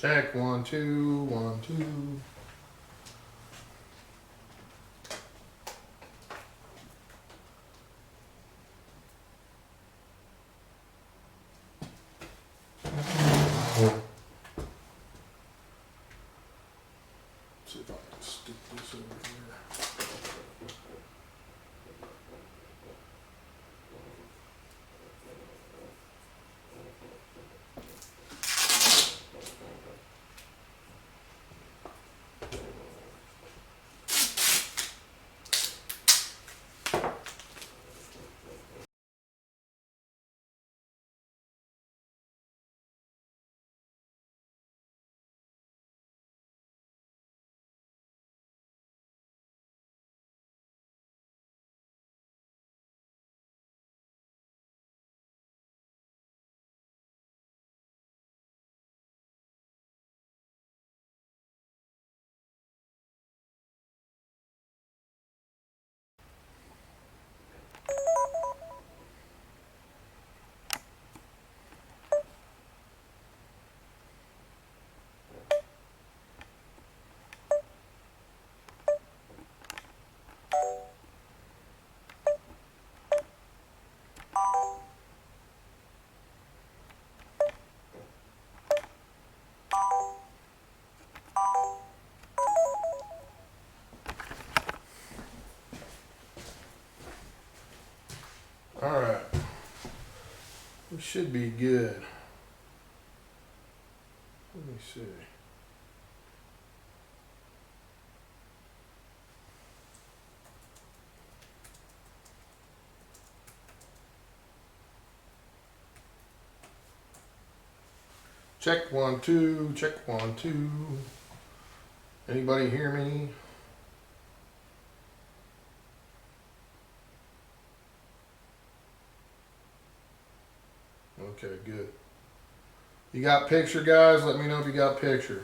Check 1 2 1 2. See if I can stick this over here. All right, we should be good. Let me see. Check 1 2. Check 1 2. Anybody hear me? Okay, good. You got picture, guys? Let me know if you got picture.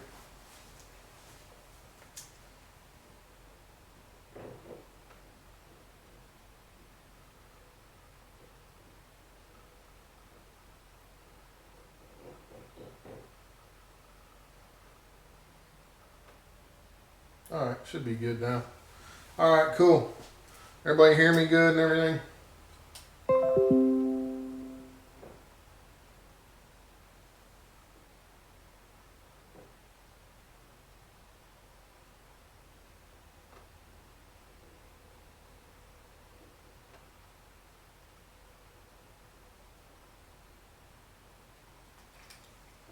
All right, should be good now. All right, cool. Everybody hear me good and everything?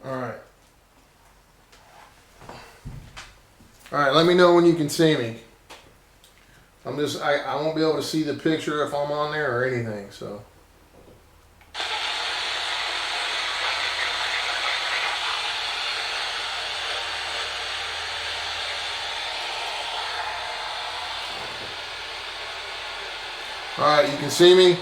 All right. All right, let me know when you can see me. I won't be able to see the picture if I'm on there or anything, so. All right, you can see me.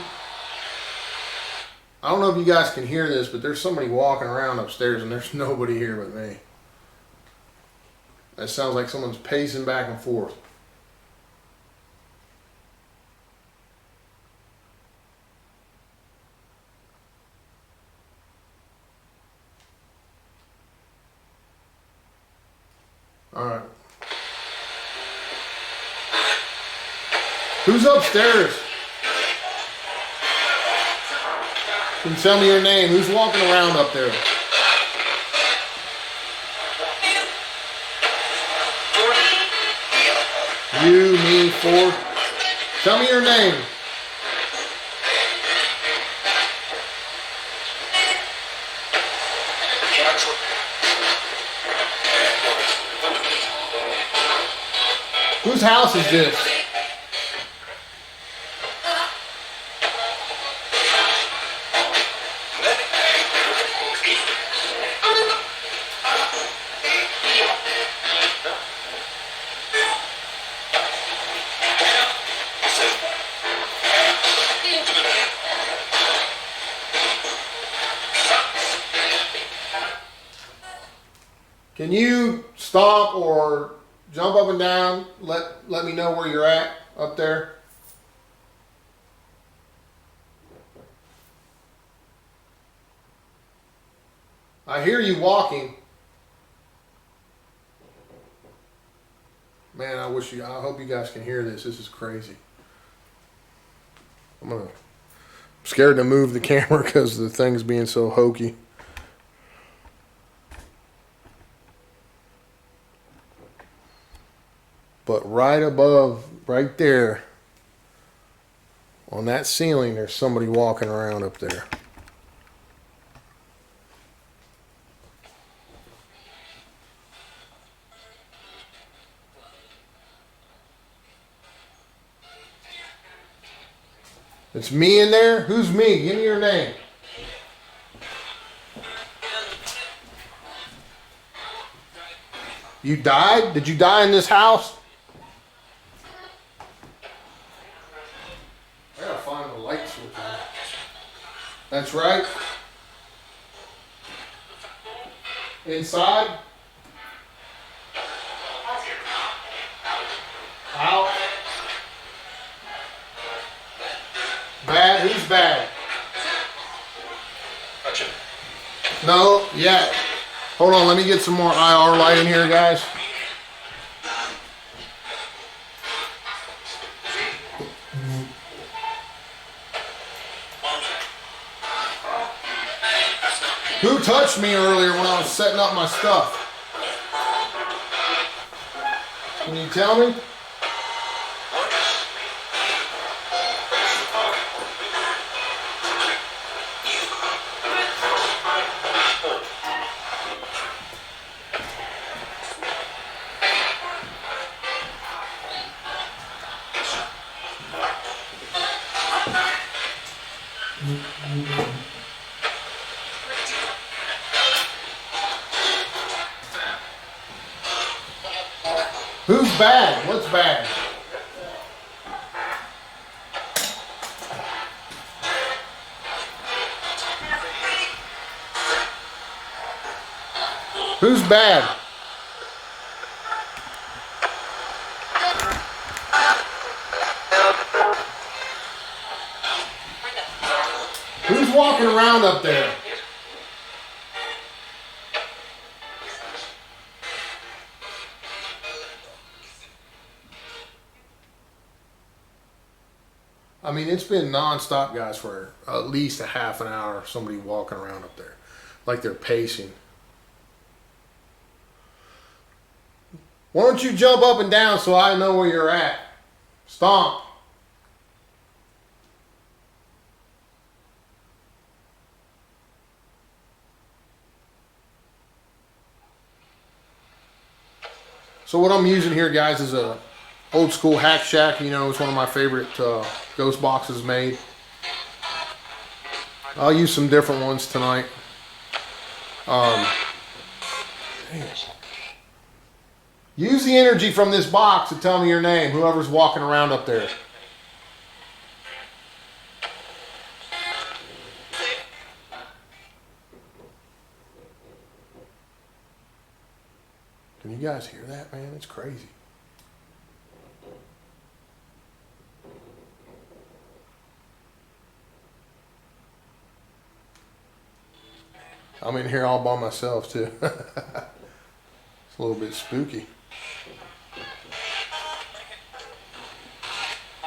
I don't know if you guys can hear this, but there's somebody walking around upstairs and there's nobody here but me. That sounds like someone's pacing back and forth. All right. Who's upstairs? Can you tell me your name? Who's walking around up there? You, me, four. Tell me your name. Whose house is this? Can you stop or jump up and down? Let me know where you're at up there. I hear you walking. Man, I hope you guys can hear this. This is crazy. I'm scared to move the camera because the thing's being so hokey. But right above, right there, on that ceiling, there's somebody walking around up there. It's me in there? Who's me? Give me your name. You died? Did you die in this house? I gotta find the light switch. That's right. Inside. Out. Bad? Who's bad? Touchy. No, yeah. Hold on, let me get some more IR light in here, guys. Who touched me earlier when I was setting up my stuff? Can you tell me? Who's bad? What's bad? Who's bad? Who's walking around up there? I mean, it's been nonstop, guys, for at least a half an hour. Somebody walking around up there, like they're pacing. Why don't you jump up and down so I know where you're at? Stomp. So what I'm using here, guys, is a old school Hack Shack. You know, it's one of my favorite ghost boxes made. I'll use some different ones tonight. Use the energy from this box to tell me your name, whoever's walking around up there. Can you guys hear that, man? It's crazy. I'm in here all by myself, too. It's a little bit spooky.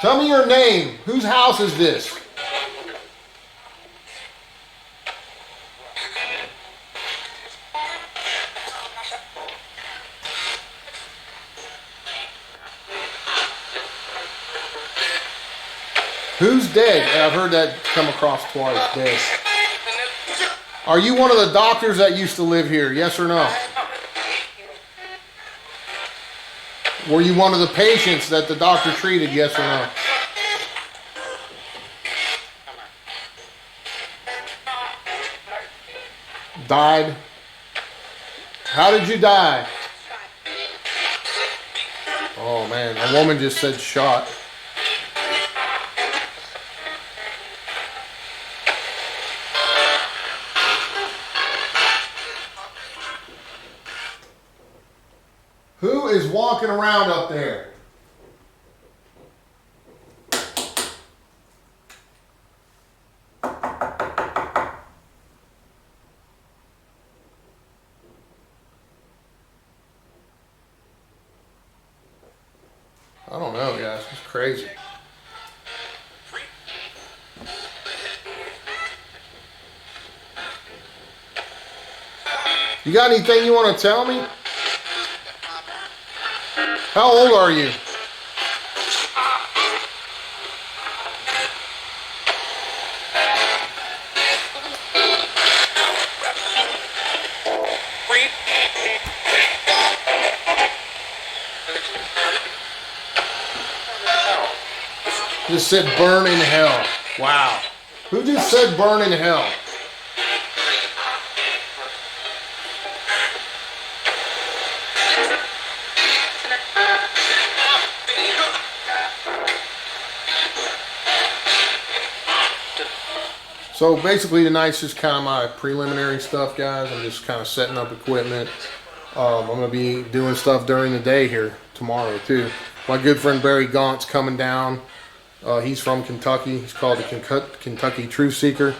Tell me your name. Whose house is this? Who's dead? I've heard that come across twice. Dead. Are you one of the doctors that used to live here? Yes or no? Were you one of the patients that the doctor treated? Yes or no? Died? How did you die? Oh man, a woman just said shot. Who is walking around up there? I don't know, guys. It's crazy. You got anything you want to tell me? How old are you? Just said burn in hell. Wow. Who just said burn in hell? So basically tonight's just kind of my preliminary stuff, guys. I'm just kind of setting up equipment. I'm going to be doing stuff during the day here tomorrow too. My good friend Barry Gaunt's coming down. He's from Kentucky. He's called the Kentucky Truth Seeker.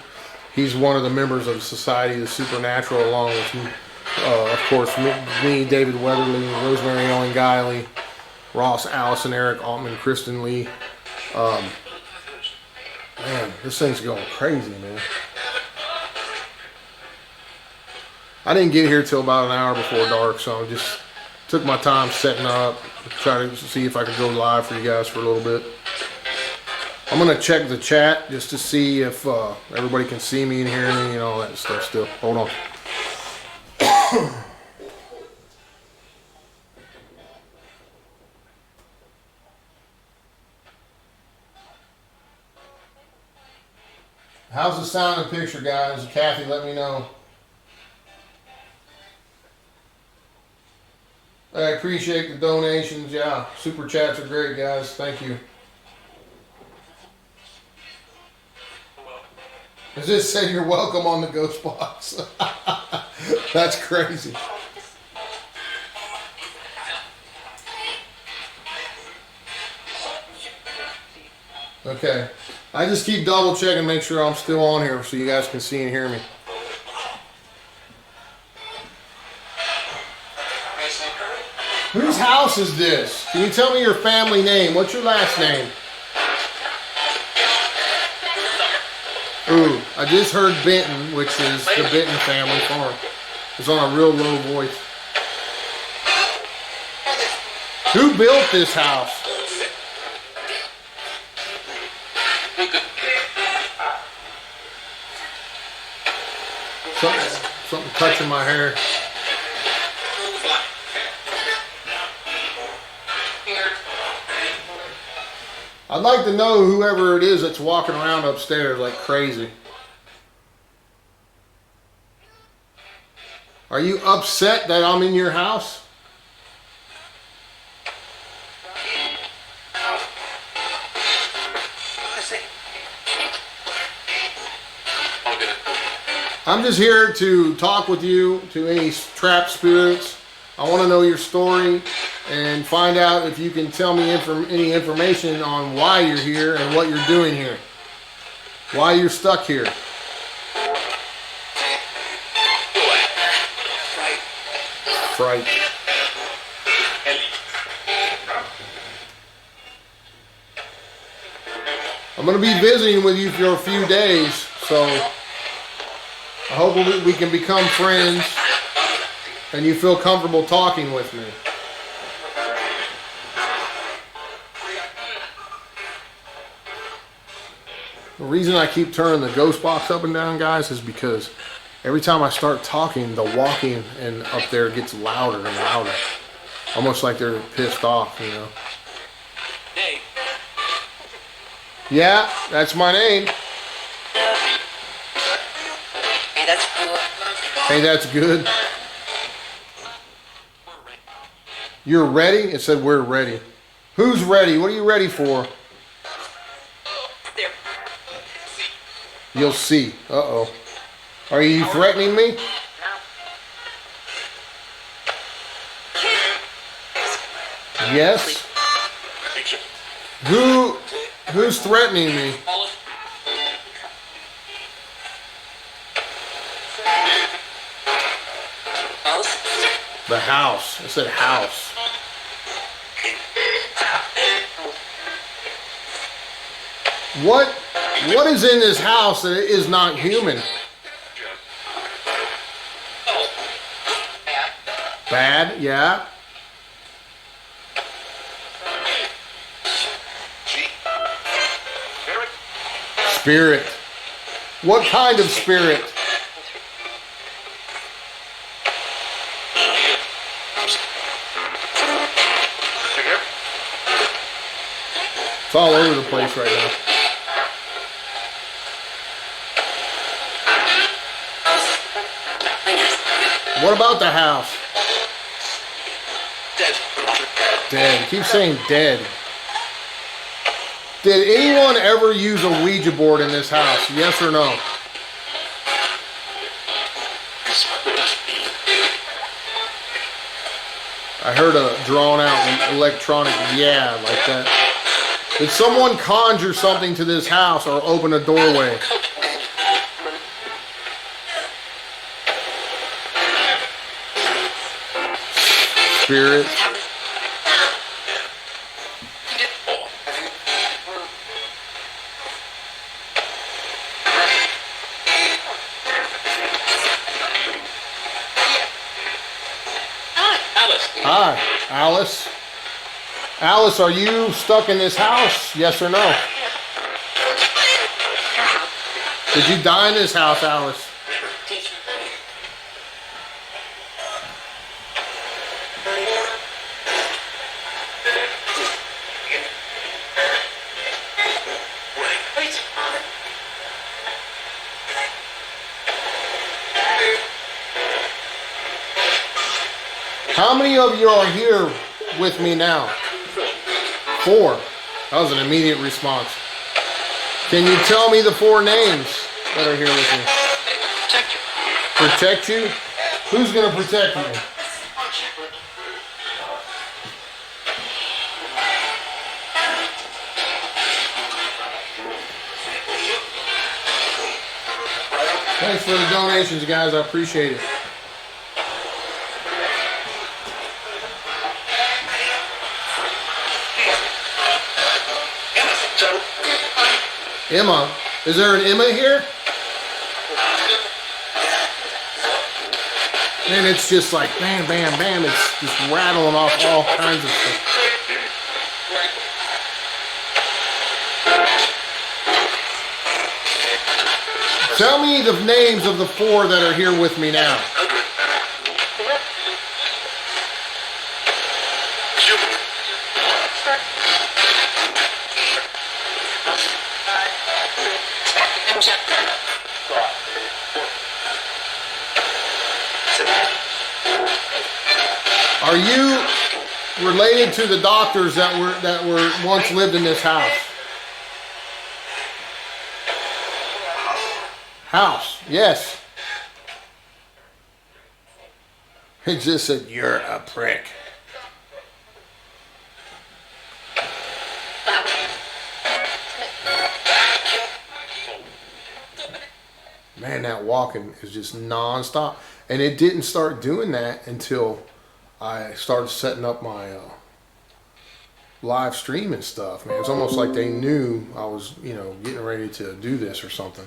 He's one of the members of the Society of the Supernatural, along with, of course, me, David Weatherly, Rosemary Ellen Guiley, Ross Allison, Eric Altman, Kristen Lee. Man, this thing's going crazy, man. I didn't get here till about an hour before dark, so I just took my time setting up, try to see if I could go live for you guys for a little bit. I'm going to check the chat just to see if everybody can see me and hear me and all that stuff still. Hold on. How's the sound and picture, guys? Kathy, let me know. I appreciate the donations. Yeah, super chats are great, guys. Thank you. As this said, you're welcome on the ghost box. That's crazy. Okay. I just keep double checking, make sure I'm still on here so you guys can see and hear me. Whose house is this? Can you tell me your family name? What's your last name? Ooh, I just heard Benton, which is the Benton family farm. It's on a real low voice. Who built this house? Something touching my hair. I'd like to know whoever it is that's walking around upstairs like crazy. Are you upset that I'm in your house? I'm just here to talk with you, to any trapped spirits. I want to know your story and find out if you can tell me any information on why you're here and what you're doing here. Why you're stuck here. Fright. I'm going to be visiting with you for a few days, so I hope we can become friends and you feel comfortable talking with me. The reason I keep turning the ghost box up and down, guys, is because every time I start talking, the walking and up there gets louder and louder. Almost like they're pissed off, you know. Hey. Yeah, that's my name. Hey, that's good. Hey, that's good. You're ready? It said we're ready. Who's ready? What are you ready for? You'll see. Uh-oh. Are you threatening me? Yes? Who's threatening me? The house. I said house. What is in this house that is not human? Bad, yeah. Spirit. What kind of spirit? It's all over the place right now. What about the house? Dead. Keep saying dead. Did anyone ever use a Ouija board in this house? Yes or no? I heard a drawn out electronic yeah like that. Did someone conjure something to this house or open a doorway? Spirit. Hi, Alice. Alice, are you stuck in this house? Yes or no? Did you die in this house, Alice? How many of you are here with me now? 4. That was an immediate response. Can you tell me the 4 names that are here with me? Protect you? Who's going to protect me? Thanks for the donations, guys. I appreciate it. Emma. Is there an Emma here? And it's just like bam, bam, bam. It's just rattling off all kinds of stuff. Tell me the names of the 4 that are here with me now. Are you related to the doctors that were once lived in this house? House, yes. It just said, you're a prick. Man, that walking is just non-stop. And it didn't start doing that until I started setting up my live stream and stuff. Man, it's almost like they knew I was, getting ready to do this or something.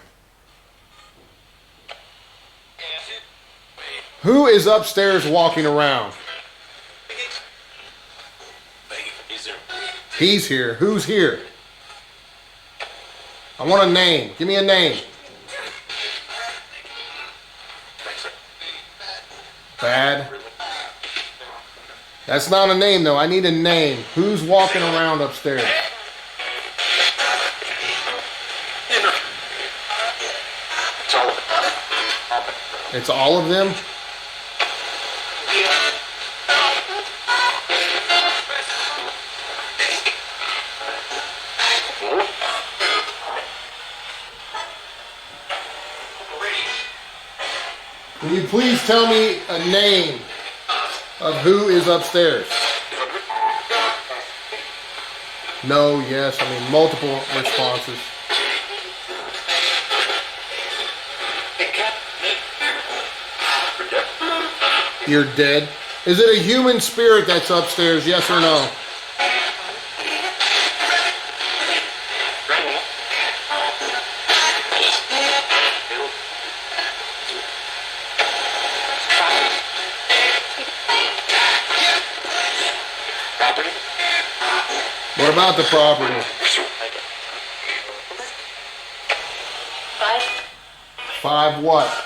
Who is upstairs walking around? He's here. Who's here? I want a name. Give me a name. Bad. That's not a name, though. I need a name. Who's walking around upstairs? It's all of them? Can you please tell me a name of who is upstairs? No, yes, multiple responses. You're dead. Is it a human spirit that's upstairs, yes or no? What about the property? 5. 5 what?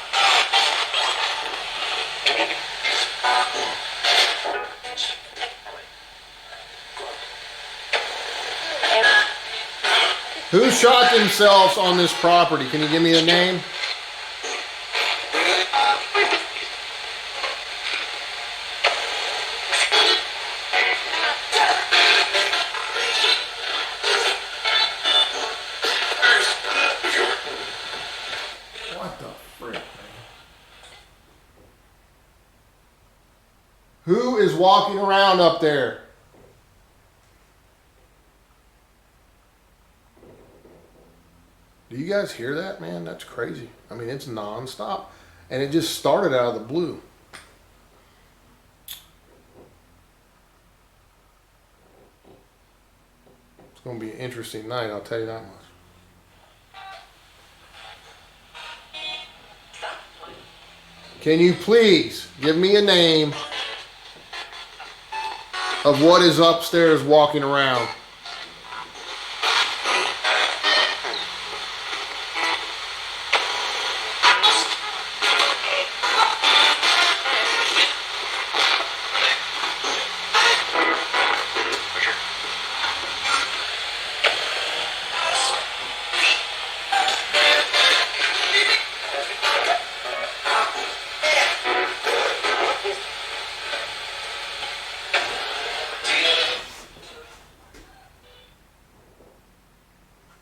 Who shot themselves on this property? Can you give me a name? What the frick, man? Who is walking around up there? Do you guys hear that, man? That's crazy. I mean, it's nonstop. And it just started out of the blue. It's going to be an interesting night, I'll tell you that much. Can you please give me a name of what is upstairs walking around?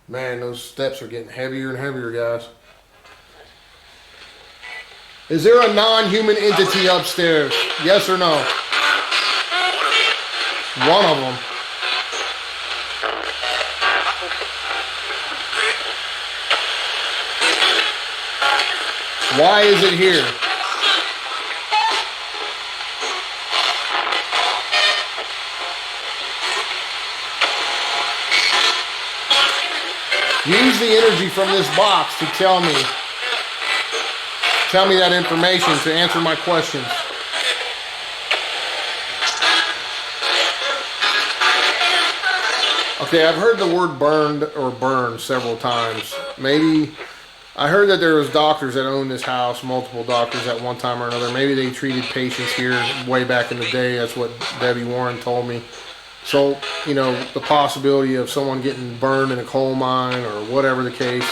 Man, those steps are getting heavier and heavier, guys. Is there a non-human entity upstairs? Yes or no? One of them. Why is it here? Use the energy from this box to tell me that information to answer my questions. Okay, I've heard the word burned or burn several times. Maybe I heard that there was doctors that owned this house, multiple doctors at one time or another. Maybe they treated patients here way back in the day. That's what Debbie Warren told me. So, you know, the possibility of someone getting burned in a coal mine or whatever the case,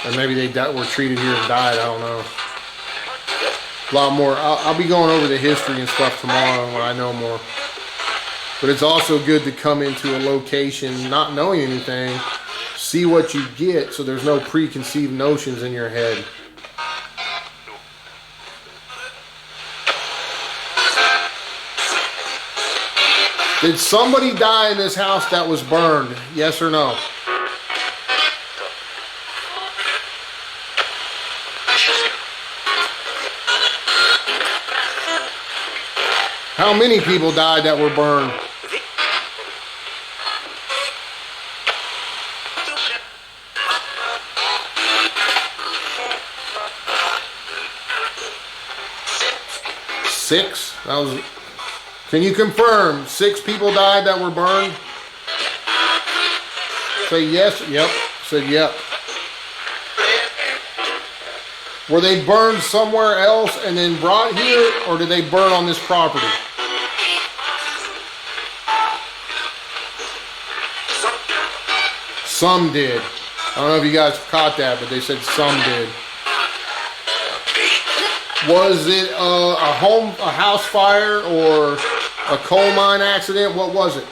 and maybe they were treated here and died, I don't know. A lot more. I'll be going over the history and stuff tomorrow when I know more. But it's also good to come into a location not knowing anything, see what you get so there's no preconceived notions in your head. Did somebody die in this house that was burned? Yes or no? How many people died that were burned? Six? That was. Can you confirm 6 people died that were burned? Say yes. Yep. Said yep. Were they burned somewhere else and then brought here, or did they burn on this property? Some did. I don't know if you guys caught that, but they said some did. Was it a house fire or a coal mine accident? What was it?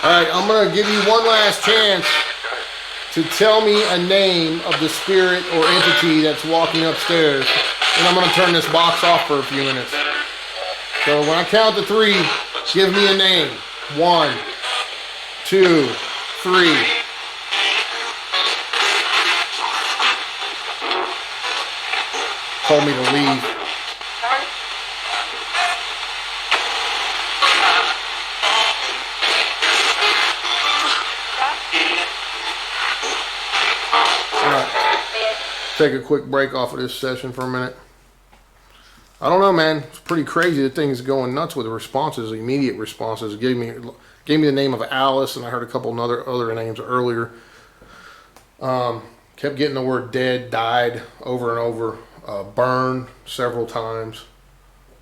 All right, I'm going to give you one last chance to tell me a name of the spirit or entity that's walking upstairs. And I'm going to turn this box off for a few minutes. So when I count to 3, give me a name. 1, 2, 3. Told me to leave. take a quick break off of this session for a minute. I don't know, man. It's pretty crazy. The thing's going nuts with the responses, immediate responses. Gave me the name of Alice, and I heard a couple other names earlier. Kept getting the word dead, died over and over, burned several times.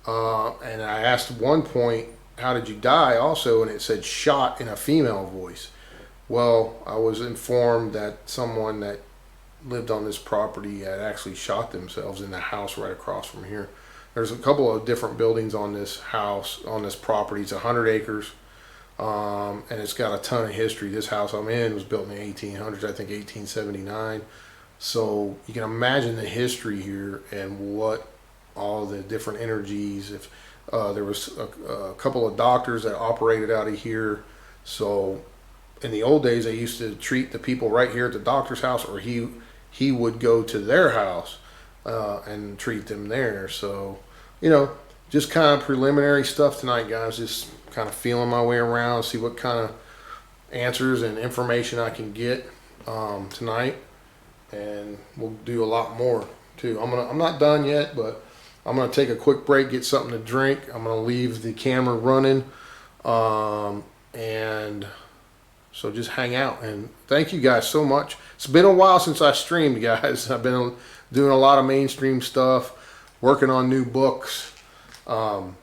And I asked at one point, how did you die also? And it said shot in a female voice. Well, I was informed that someone that lived on this property had actually shot themselves in the house right across from here. There's a couple of different buildings on this house, on this property. It's 100 acres, and it's got a ton of history. This house I'm in was built in the 1800s, I think 1879. So you can imagine the history here and what all the different energies. If there was a couple of doctors that operated out of here. So in the old days, they used to treat the people right here at the doctor's house, or he would go to their house and treat them there. So, just kind of preliminary stuff tonight, guys. Just kind of feeling my way around, see what kind of answers and information I can get tonight, and we'll do a lot more too. I'm not done yet, but I'm gonna take a quick break, get something to drink. I'm gonna leave the camera running, and so just hang out. And thank you guys so much. It's been a while since I streamed, guys. I've been doing a lot of mainstream stuff, working on new books, and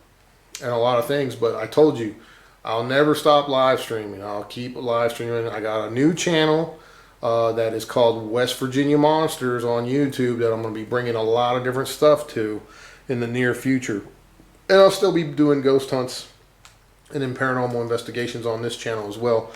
a lot of things. But I told you, I'll never stop live streaming. I'll keep live streaming. I got a new channel that is called West Virginia Monsters on YouTube that I'm going to be bringing a lot of different stuff to in the near future. And I'll still be doing ghost hunts and then paranormal investigations on this channel as well.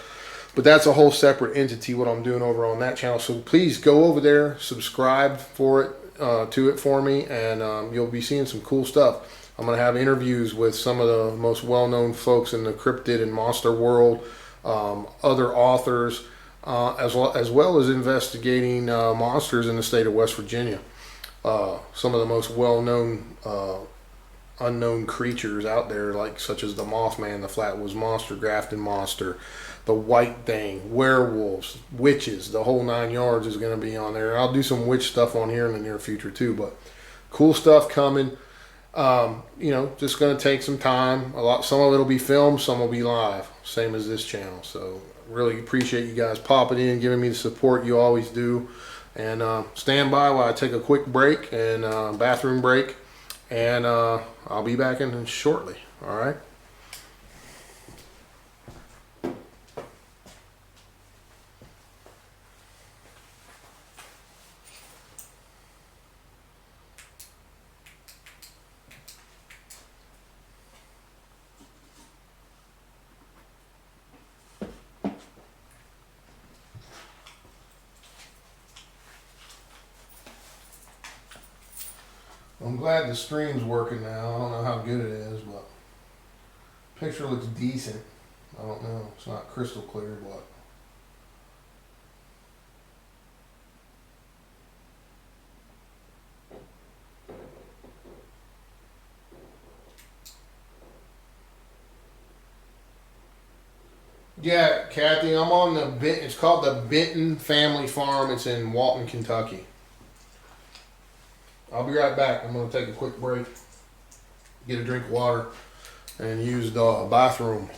But that's a whole separate entity, what I'm doing over on that channel. So please go over there, subscribe to it for me, and you'll be seeing some cool stuff. I'm going to have interviews with some of the most well-known folks in the cryptid and monster world, other authors, as well as investigating monsters in the state of West Virginia. Some of the most well-known unknown creatures out there, like such as the Mothman, the Flatwoods Monster, Grafton Monster, the White Thing, werewolves, witches, the whole 9 yards is going to be on there. I'll do some witch stuff on here in the near future too, but cool stuff coming. Just going to take some time. Some of it'll be filmed, some will be live, same as this channel. So really appreciate you guys popping in, giving me the support you always do. And stand by while I take a quick break and bathroom break, and I'll be back in shortly. All right. I'm glad the stream's working now. I don't know how good it is, but picture looks decent. I don't know. It's not crystal clear, but yeah, Kathy, I'm on it's called the Benton Family Farm. It's in Walton, Kentucky. I'll be right back. I'm going to take a quick break, get a drink of water, and use the bathroom.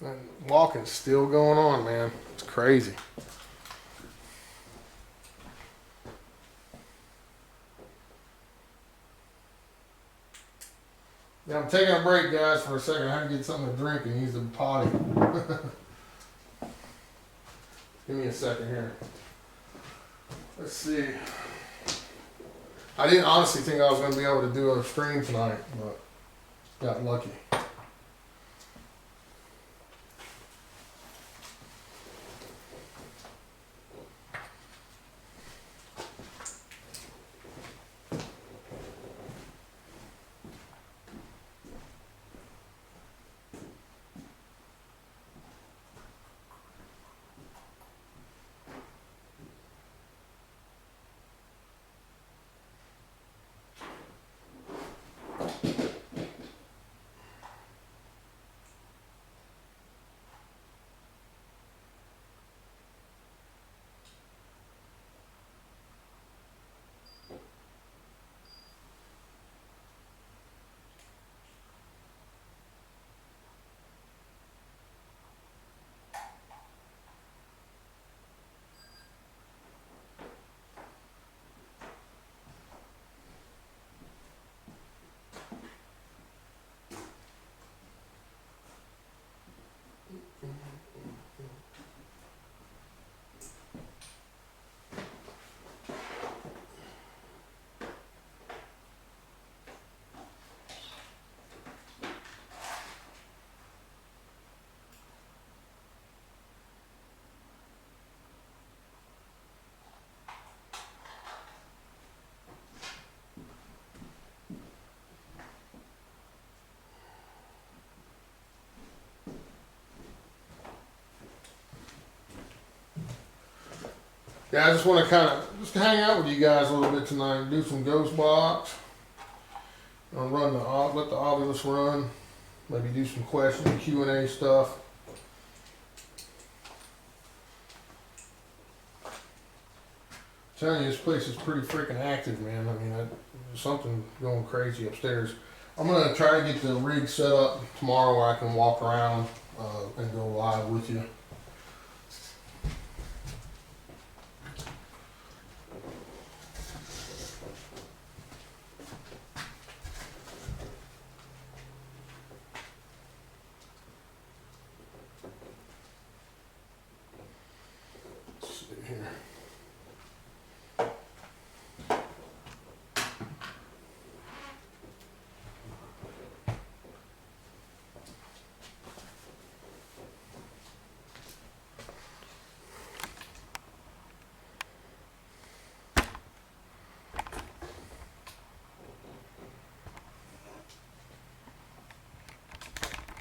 And walking's still going on, man. It's crazy. Yeah, I'm taking a break, guys, for a second. I had to get something to drink and use the potty. Give me a second here. Let's see. I didn't honestly think I was going to be able to do a stream tonight, but got lucky. Yeah, I just want to kind of just hang out with you guys a little bit tonight. Do some ghost box. I'll run let the Ovilus run. Maybe do some question Q&A stuff. I'm telling you, this place is pretty freaking active, man. I mean, there's something going crazy upstairs. I'm gonna try to get the rig set up tomorrow where I can walk around and go live with you.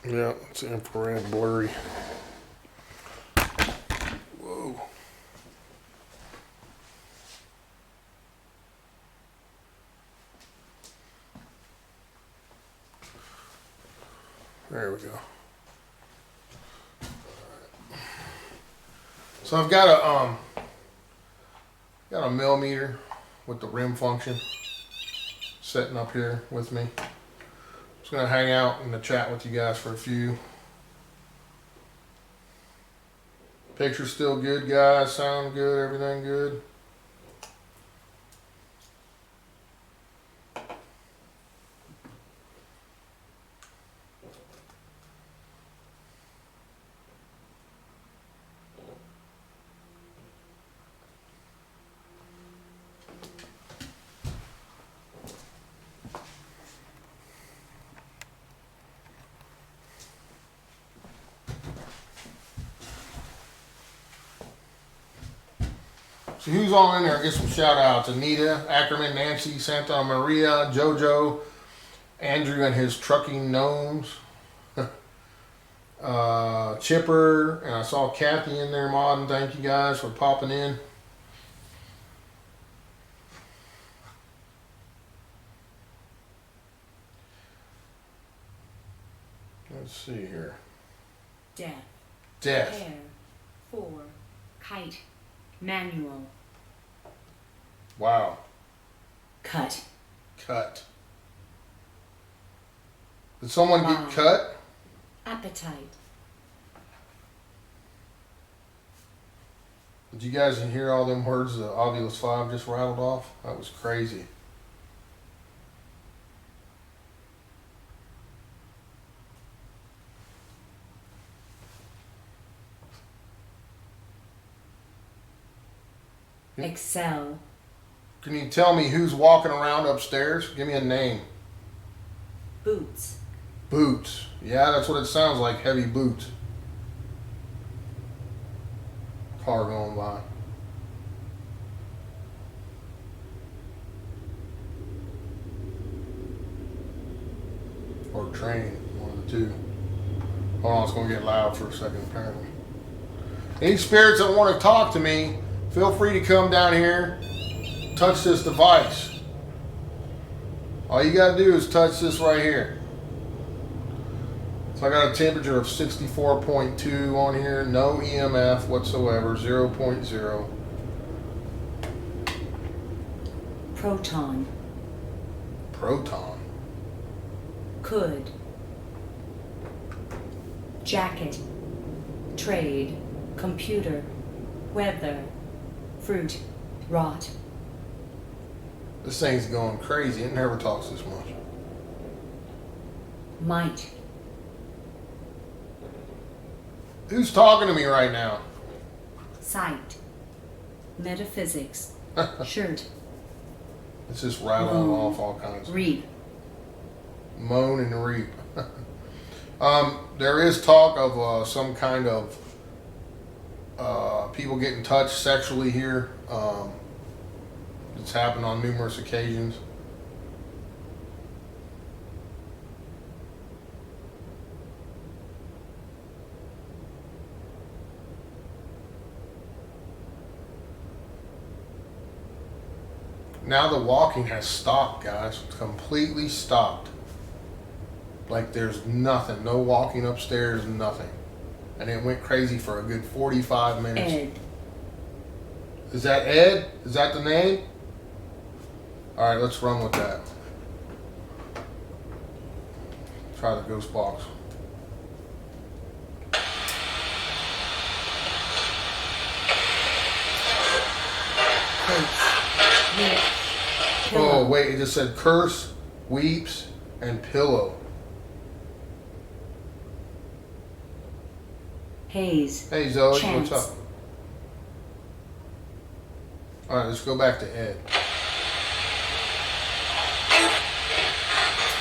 Yeah, it's infrared blurry. Whoa. There we go. So I've got a millimeter with the rim function setting up here with me. Just gonna hang out in the chat with you guys for a few. Picture's still good, guys. Sound good, everything good. So who's all in there? Get some shout outs. Anita, Ackerman, Nancy, Santa Maria, Jojo, Andrew and his trucking gnomes, Chipper, and I saw Kathy in there modding. Thank you guys for popping in. Let's see here. Death. Death. Hair. 4. Kite. Manual. Wow. Cut. Cut. Did someone get cut? Appetite. Did you guys hear all them words the Ovilus 5 just rattled off? That was crazy. Excel. Can you tell me who's walking around upstairs? Give me a name. Boots. Boots. Yeah, that's what it sounds like. Heavy boots. Car going by. Or train. One of the two. Hold on, it's going to get loud for a second apparently. Any spirits that want to talk to me, feel free to come down here, touch this device. All you got to do is touch this right here. So I got a temperature of 64.2 on here, no EMF whatsoever, 0.0. Proton. Proton. Could. Jacket. Trade. Computer. Weather. Fruit. Rot. This thing's going crazy. It never talks this much. Might. Who's talking to me right now? Sight. Metaphysics. Shirt. It's just rattling Moan. off all kinds of Reap. moan and reap. There is talk of some kind of people getting touched sexually here. It's happened on numerous occasions. Now the walking has stopped, guys. It's completely stopped. Like there's nothing. No walking upstairs, nothing. And it went crazy for a good 45 minutes. Ed. Is that Ed? Is that the name? Alright, let's run with that. Try the ghost box. Oh, wait, it just said curse, weeps, and pillow. Haze. Hey, Zoe, Chance. what's up? Alright, let's go back to Ed.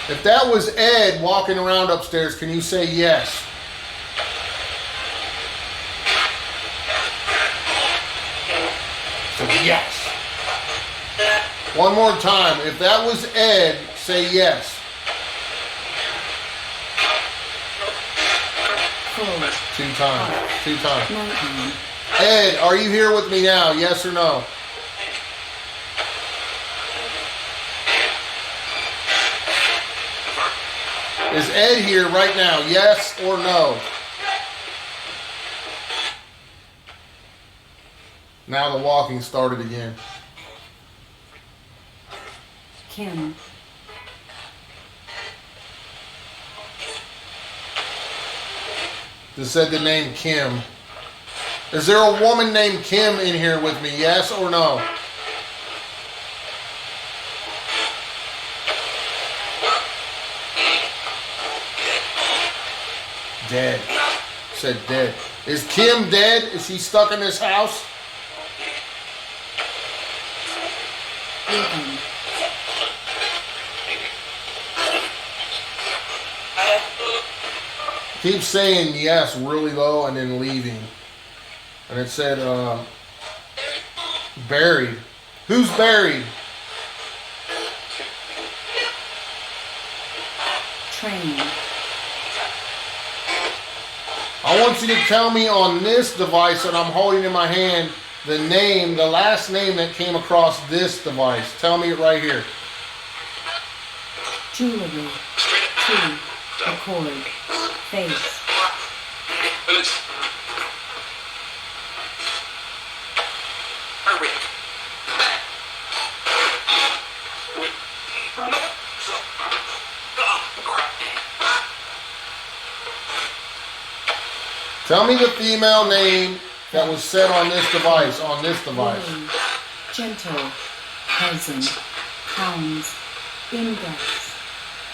If that was Ed walking around upstairs, can you say yes? So yes. One more time. If that was Ed, say yes. Full. 2 times. 2 times. 19. Ed, are you here with me now? Yes or no? Is Ed here right now? Yes or no? Now the walking started again. Kim. This said the name Kim. Is there a woman named Kim in here with me? Yes or no? Dead. Said dead. Is Kim dead? Is she stuck in this house? Living. Keep saying yes really low and then leaving. And it said buried. Who's buried? Train. I want you to tell me on this device that I'm holding in my hand the name, the last name that came across this device. Tell me it right here. Jewelry. Tea. Record. Face. Tell me the female name that was said on this device, Worry, gentle, present, pounds, index,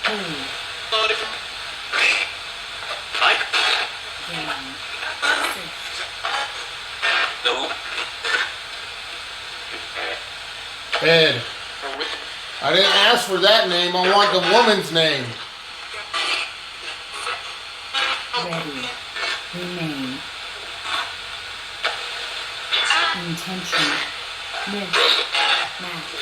hold, down, Ed, I didn't ask for that name. I want the woman's name. ready, remain, intention, miss, match,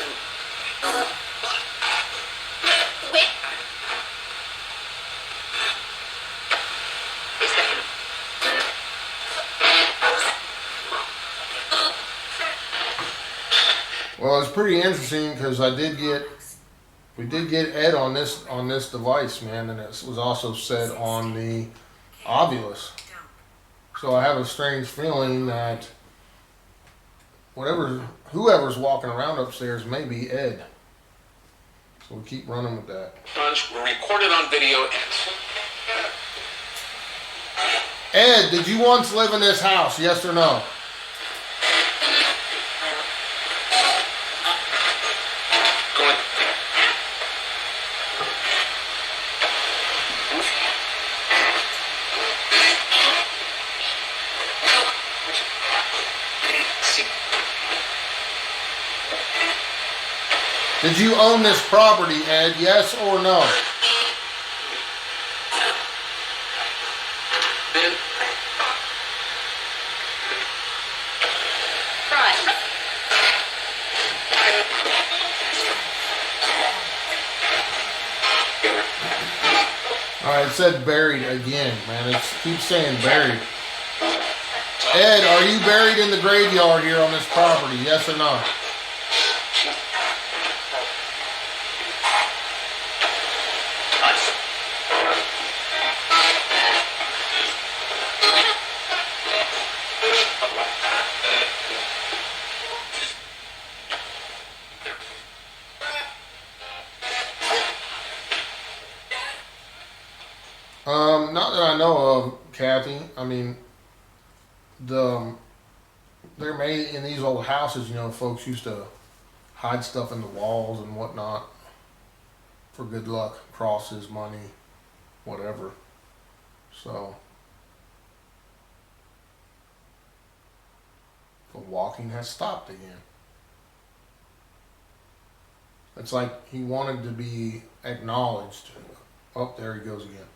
Well, it's pretty interesting because we did get Ed on this device, man, and it was also said on the Ovilus. So I have a strange feeling that whoever's walking around upstairs may be Ed. So we'll keep running with that. Were recorded on video. Ed, did you once live in this house? Yes or no? Did you own this property, Ed? Yes or no? Alright, it said buried again, man. It keeps saying buried. Ed, are you buried in the graveyard here on this property? Yes or no? Not that I know of, Kathy. I mean, there may, in these old houses, you know, folks used to hide stuff in the walls and whatnot for good luck, crosses, money, whatever. So, the walking has stopped again. It's like he wanted to be acknowledged. Oh, there he goes again.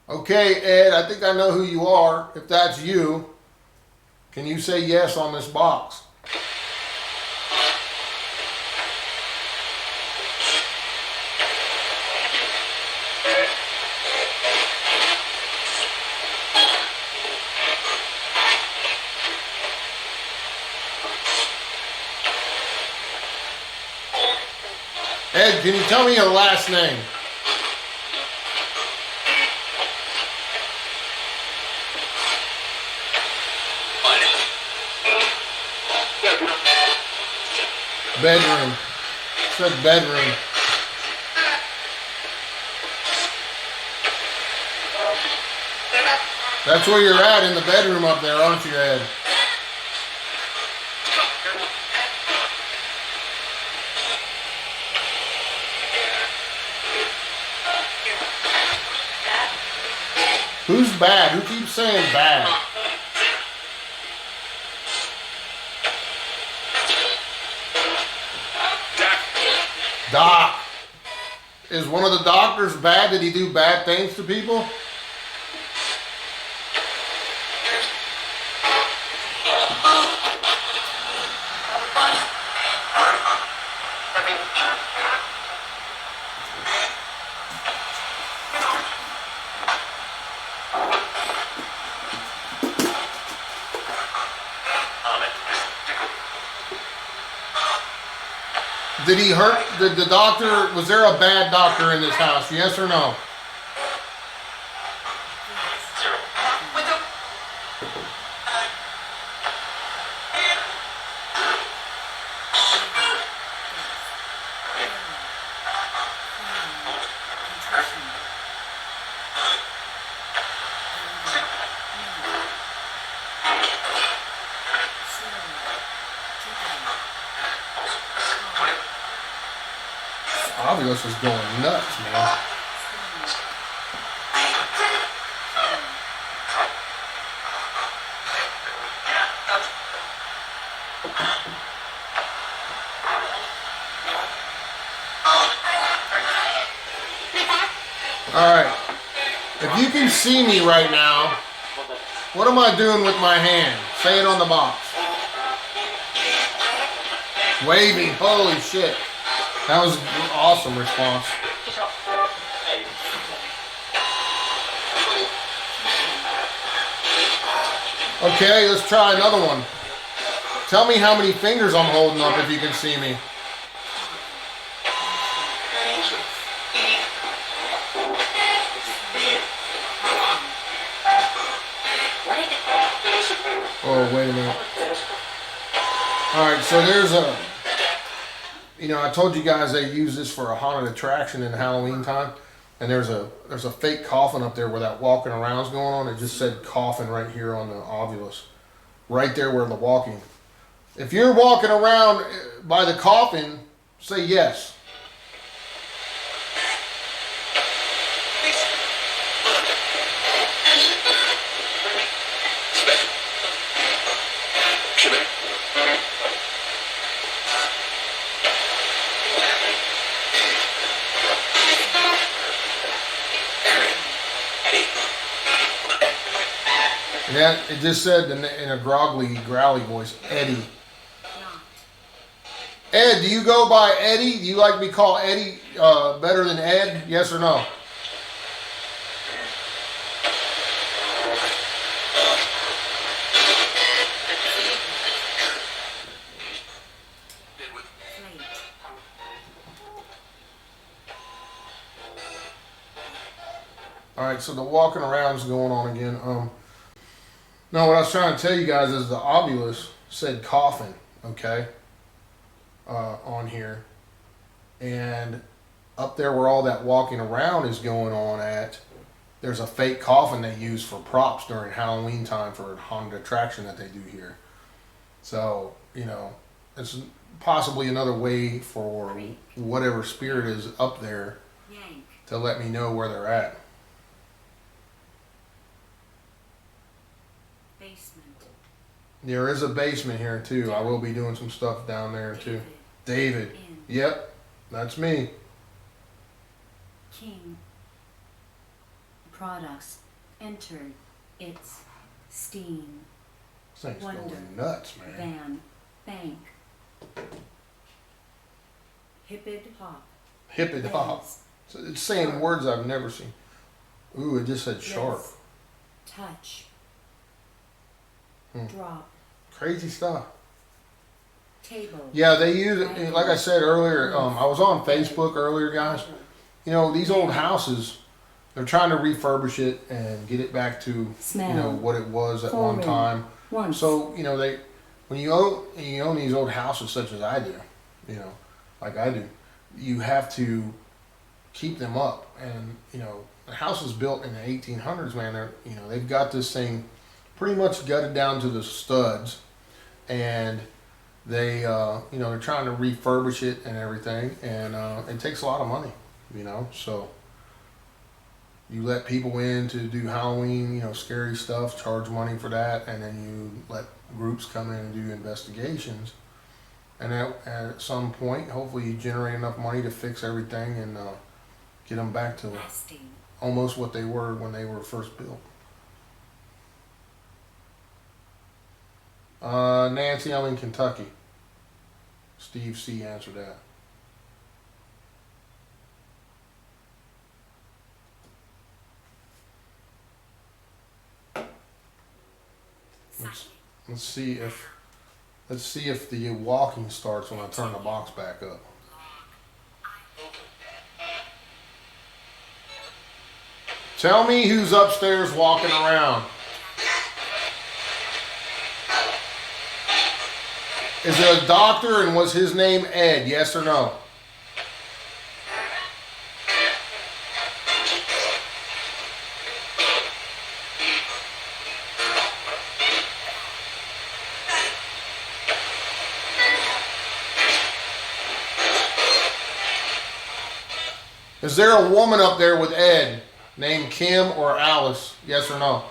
Okay, Ed, I think I know who you are. If that's you, can you say yes on this box? Ed, can you tell me your last name? Bedroom. It said bedroom. That's where you're at, in the bedroom up there, aren't you, Ed? Who's bad? Who keeps saying bad? Doc. Is one of the doctors bad? Did he do bad things to people? Did he hurt the doctor? Was there a bad doctor in this house? Yes or no? Ovulus is going nuts, man. Alright. If you can see me right now, what am I doing with my hand? Say it on the box. Waving. Holy shit. That was an awesome response. Okay, let's try another one. Tell me how many fingers I'm holding up if you can see me. Oh, wait a minute. Alright, so there's a... You know, I told you guys they use this for a haunted attraction in Halloween time. And there's a fake coffin up there where that walking around's going on. It just said coffin right here on the ovulus. Right there where the walking. If you're walking around by the coffin, say yes. Yeah, it just said in a growly, growly voice, Eddie. Ed, do you go by Eddie? Do you like to be called Eddie better than Ed? Yes or no? Alright, so the walking around is going on again. No, what I was trying to tell you guys is the ovulus said coffin, okay, on here. And up there where all that walking around is going on at, there's a fake coffin they use for props during Halloween time for a haunted attraction that they do here. So, you know, it's possibly another way for whatever spirit is up there to let me know where they're at. There is a basement here too. I will be doing some stuff down there too. David. Yep, that's me. King. Products entered its steam. This thing's Wonder. going nuts, man. Van. Bank. Hippid hop. Hippid hop. So it's saying words I've never seen. Ooh, it just said sharp. Yes. Touch. Hmm. Drop. Crazy stuff. Table. Yeah, they use it. Like I said earlier, I was on Facebook earlier, guys. You know, these old houses, they're trying to refurbish it and get it back to Smell. you know what it was at Forward. one time. Once. So you know when you own these old houses such as I do, you know, like I do, you have to keep them up. And you know, the house was built in the 1800s, man. They've got this thing pretty much gutted down to the studs, and they they're trying to refurbish it and everything, and it takes a lot of money, you know. So you let people in to do Halloween, you know, scary stuff, charge money for that, and then you let groups come in and do investigations, and at some point hopefully you generate enough money to fix everything and get them back to almost what they were when they were first built. Nancy, I'm in Kentucky. Steve C. answered that. Let's see if the walking starts when I turn the box back up. Tell me who's upstairs walking around. Is it a doctor, and was his name Ed? Yes or no? Is there a woman up there with Ed named Kim or Alice? Yes or no?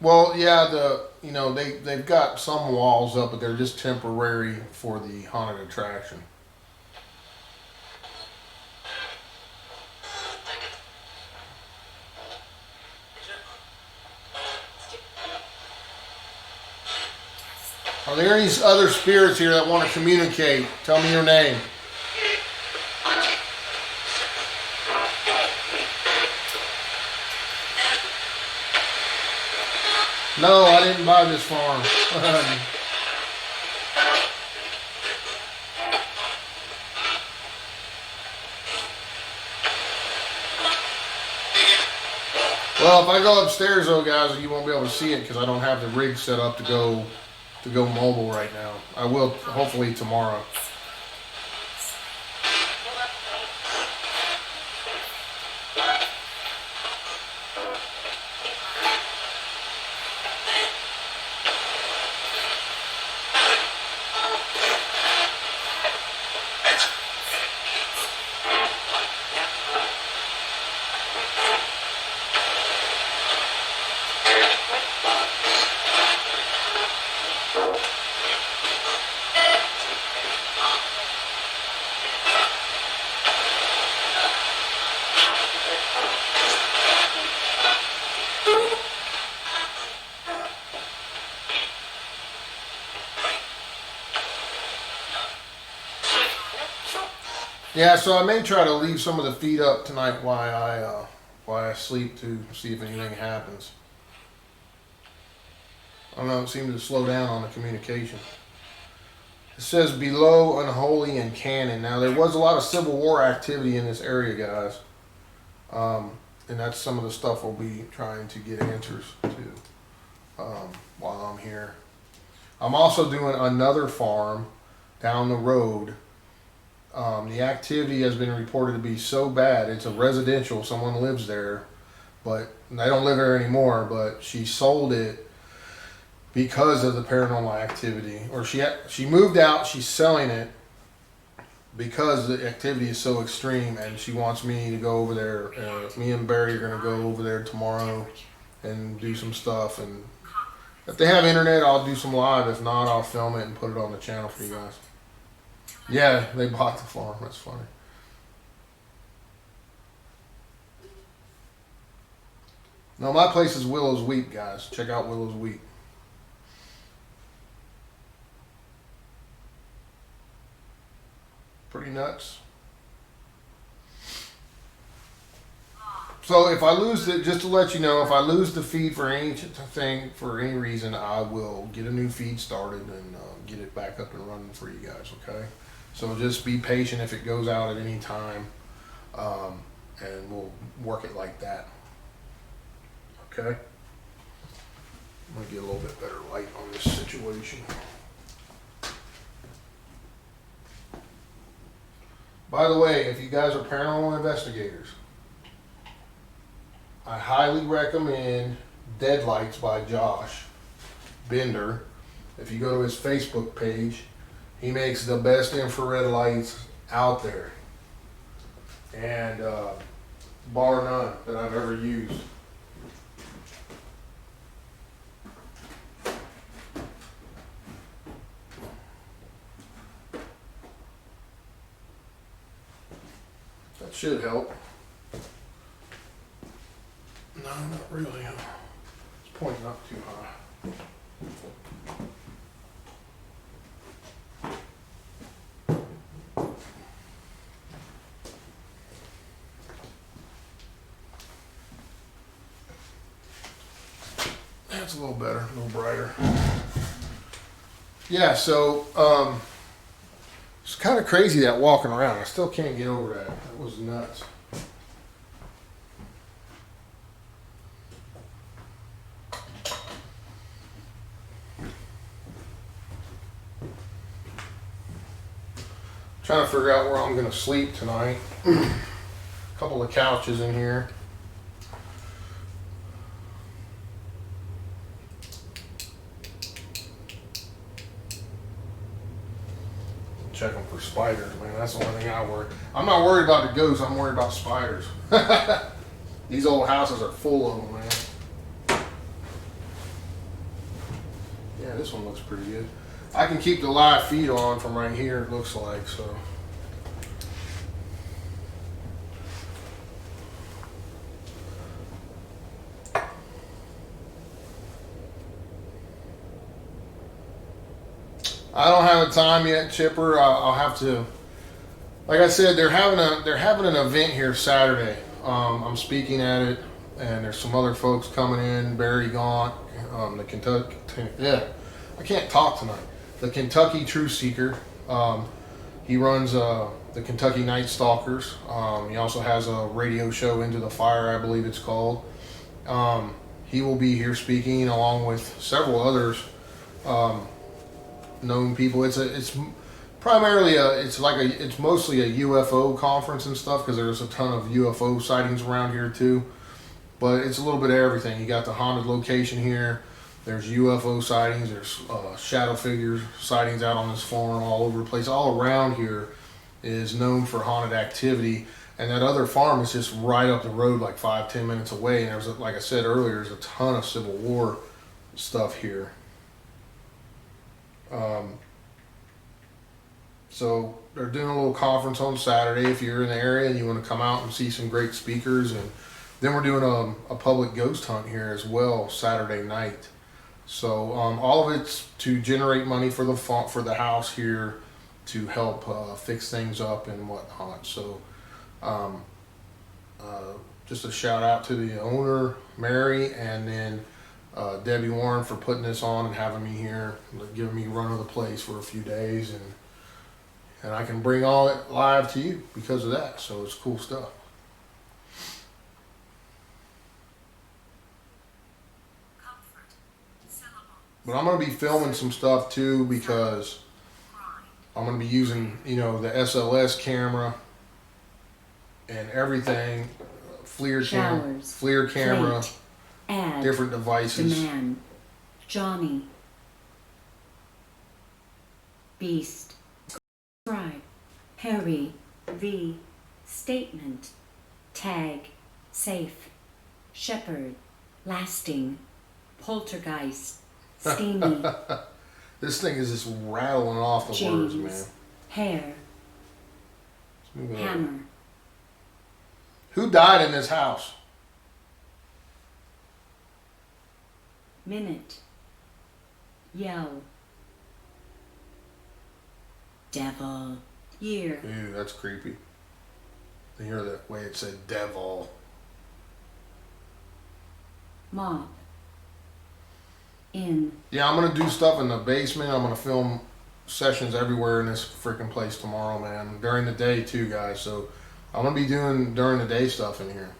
Well, yeah, they've got some walls up, but they're just temporary for the haunted attraction. Are there any other spirits here that want to communicate? Tell me your name. No, I didn't buy this farm. Well, if I go upstairs though, guys, you won't be able to see it because I don't have the rig set up to go mobile right now. I will hopefully tomorrow. Yeah, so I may try to leave some of the feed up tonight while I sleep to see if anything happens. I don't know, it seemed to slow down on the communication. It says below unholy and canon. Now there was a lot of Civil War activity in this area, guys. And that's some of the stuff we'll be trying to get answers to while I'm here. I'm also doing another farm down the road. The activity has been reported to be so bad. It's a residential. Someone lives there, but they don't live there anymore. But she sold it because of the paranormal activity, or she moved out. She's selling it because the activity is so extreme, and she wants me to go over there. Me and Barry are gonna go over there tomorrow and do some stuff. And if they have internet, I'll do some live. If not, I'll film it and put it on the channel for you guys. Yeah, they bought the farm. That's funny. No, my place is Willow's Wheat, guys. Check out Willow's Wheat. Pretty nuts. So if I lose it, just to let you know, if I lose the feed for anything, for any reason, I will get a new feed started and get it back up and running for you guys, okay? So just be patient if it goes out at any time, and we'll work it like that. Okay? I'm going to get a little bit better light on this situation. By the way, if you guys are paranormal investigators, I highly recommend Deadlights by Josh Bender. If you go to his Facebook page, he makes the best infrared lights out there, and bar none that I've ever used. That should help. No, not really. It's pointing up too high. That's a little better, a little brighter. Yeah, so it's kind of crazy that walking around. I still can't get over that. That was nuts. Trying to figure out where I'm gonna sleep tonight. A couple of couches in here. Checking for spiders, man. That's the only thing I worry. I'm not worried about the ghosts. I'm worried about spiders. These old houses are full of them, man. Yeah, this one looks pretty good. I can keep the live feed on from right here, it looks like, so. I don't have a time yet, Chipper. I'll have to. Like I said, they're having an event here Saturday. I'm speaking at it, and there's some other folks coming in. Barry Gaunt, the Kentucky. Yeah, I can't talk tonight. The Kentucky Truth Seeker. He runs the Kentucky Night Stalkers. He also has a radio show, Into the Fire, I believe it's called. He will be here speaking along with several others. Known people. It's primarily it's mostly a UFO conference and stuff because there's a ton of UFO sightings around here too. But it's a little bit of everything. You got the haunted location here. There's UFO sightings. There's shadow figures sightings out on this farm all over the place. All around here is known for haunted activity. And that other farm is just right up the road, like 5-10 minutes away. And there's, like I said earlier, there's a ton of Civil War stuff here. So they're doing a little conference on Saturday if you're in the area and you want to come out and see some great speakers. And then we're doing a public ghost hunt here as well Saturday night. So all of it's to generate money for the house here to help fix things up and whatnot. So just a shout out to the owner, Mary, and then Debbie Warren for putting this on and having me here, giving me run of the place for a few days, and I can bring all it live to you because of that. So it's cool stuff. But I'm going to be filming some stuff too because I'm going to be using, the SLS camera and everything, FLIR camera, Add, different devices. demand, Johnny, Beast, Scribe, Harry, V, Statement, Tag, Safe, Shepherd, Lasting, Poltergeist, Steamy, This thing is just rattling off the words, man. James, Hair, Hammer, Who died in this house? Minute, Yell, Devil, Year, Ew, that's creepy. To hear that way it said devil. Mob, In, Yeah, I'm gonna do stuff in the basement. I'm gonna film sessions everywhere in this freaking place tomorrow, man. During the day too, guys. So I'm gonna be doing during the day stuff in here.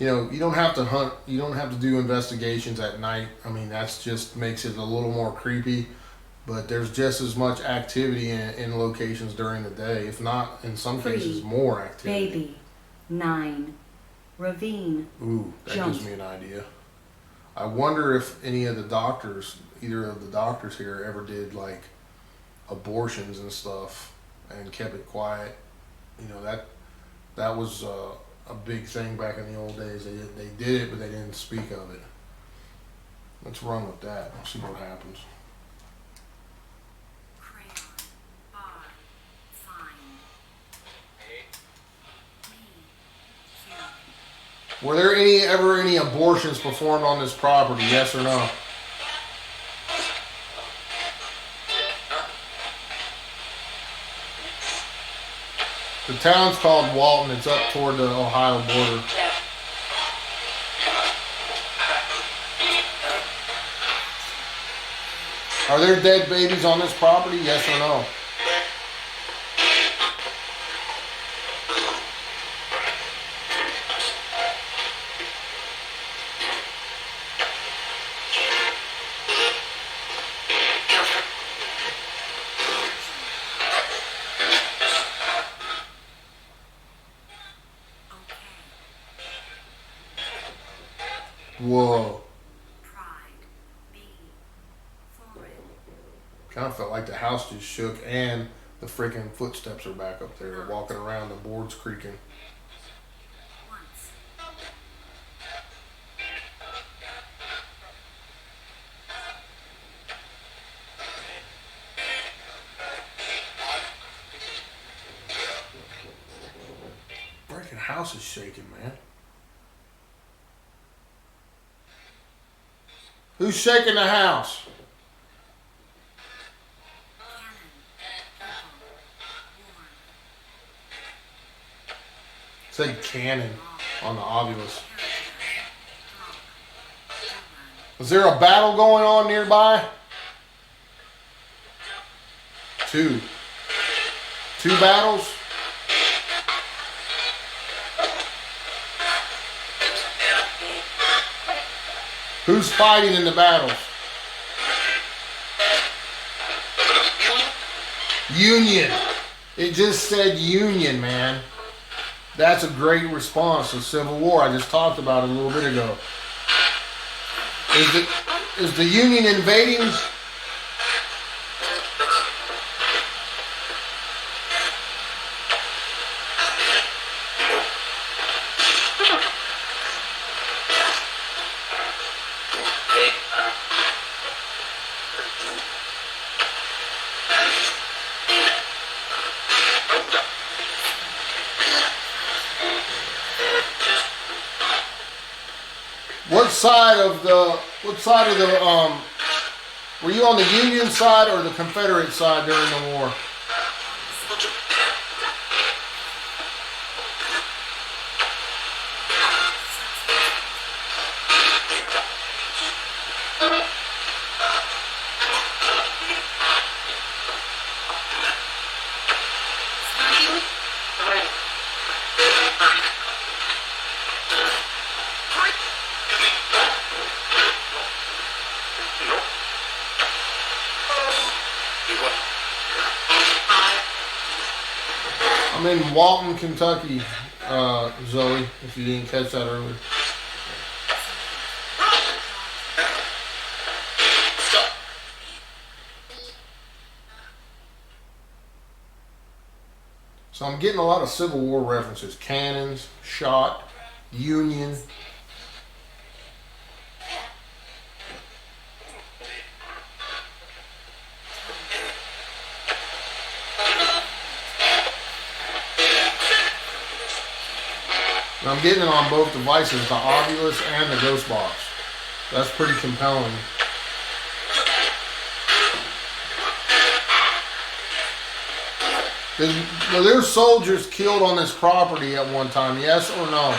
You don't have to hunt. You don't have to do investigations at night. I mean, that's just makes it a little more creepy. But there's just as much activity in locations during the day, if not in some cases more activity. Baby, 9, Ravine, Ooh, that Jump. gives me an idea. I wonder if any of the doctors, either of the doctors here, ever did like abortions and stuff and kept it quiet. That was a big thing back in the old days. They did it, but they didn't speak of it. Let's run with that. We'll see what happens. Crayon, Bar, Fine, Me, Were there ever any abortions performed on this property? Yes or no? The town's called Walton. It's up toward the Ohio border. Are there dead babies on this property? Yes or no? Okay. Whoa. Pride. B. Foreign. Kind of felt like the house just shook and the freaking footsteps are back up there. They're walking around, the board's creaking. Once. Freaking house is shaking, man. Who's shaking the house? Cannon. It said cannon on the Ovilus. Was there a battle going on nearby? Two battles? Who's fighting in the battles? Union. It just said Union, man. That's a great response to Civil War. I just talked about it a little bit ago. Is the Union invading? What side of the were you on the Union side or the Confederate side during the war? I'm in Walton, Kentucky, Zoe, if you didn't catch that earlier. So I'm getting a lot of Civil War references. Cannons, shot, Union. And I'm getting it on both devices, the Ovilus and the Ghost Box. That's pretty compelling. Were there soldiers killed on this property at one time, yes or no?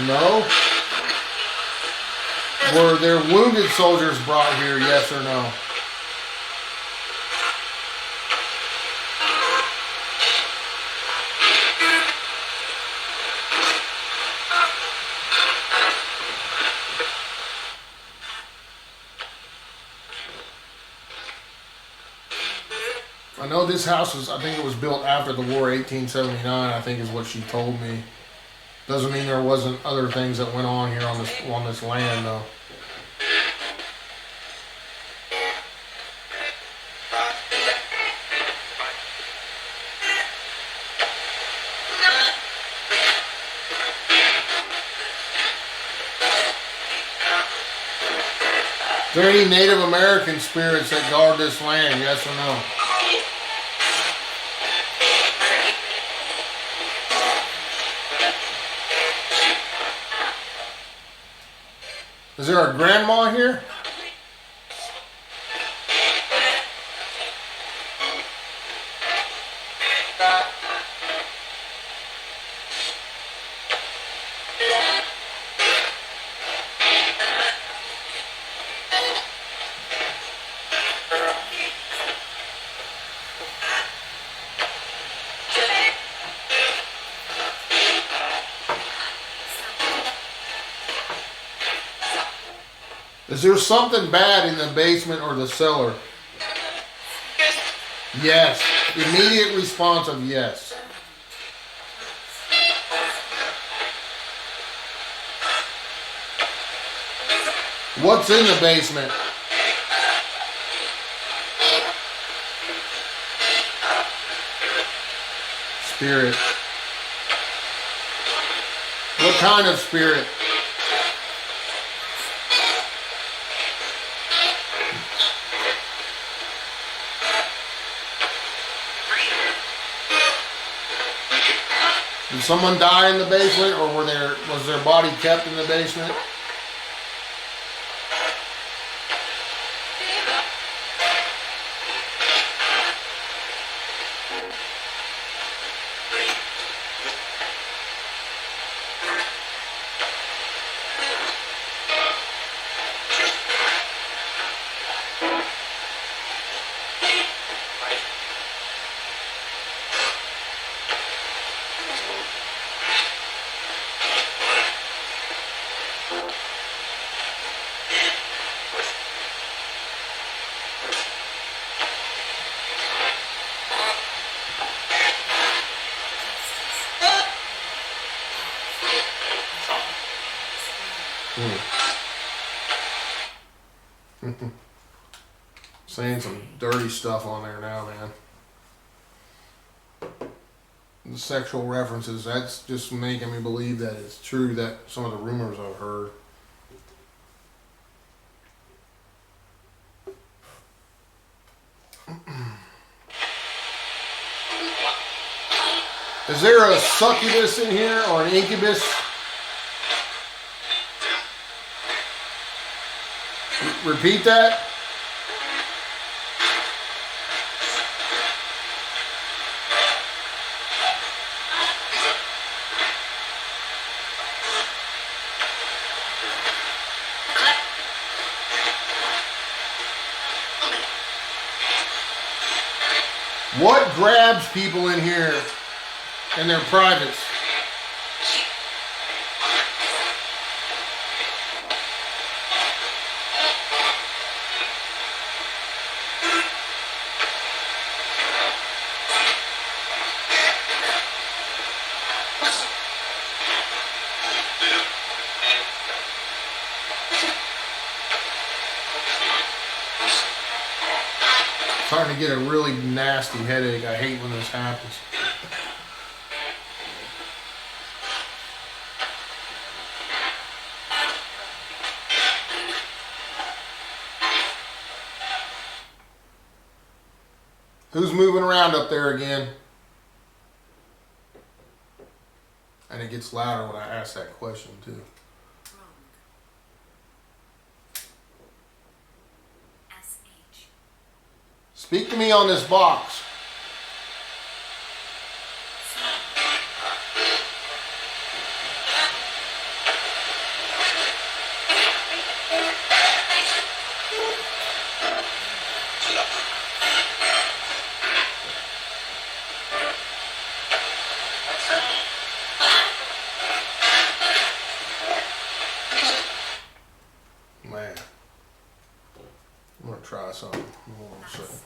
No? Were there wounded soldiers brought here, yes or no? I know this house was, I think it was built after the war, 1879, I think is what she told me. Doesn't mean there wasn't other things that went on here on this land, though. Is there any Native American spirits that guard this land, yes or no? Is there a grandma here? Is there something bad in the basement or the cellar? Yes. Immediate response of yes. What's in the basement? Spirit. What kind of spirit? Did someone die in the basement, or was their body kept in the basement? Saying some dirty stuff on there now, man. The sexual references, that's just making me believe that it's true, that some of the rumors I've heard. Is there a succubus in here or an incubus? Repeat that. What grabs people in here in their privates? Starting to get a really nasty headache. I hate when this happens. Who's moving around up there again? And it gets louder when I ask that question too. Speak to me on this box. Man, I'm gonna try something. Hold on a second.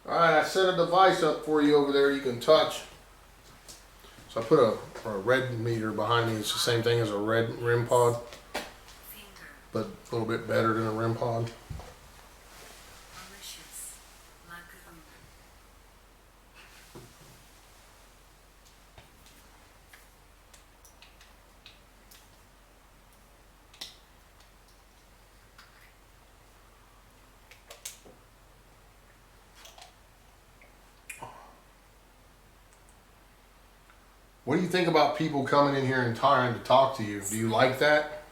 Alright, I set a device up for you over there you can touch. So I put a red meter behind me. It's the same thing as a red REM pod, but a little bit better than a REM pod. What do you think about people coming in here and trying to talk to you? Do you like that?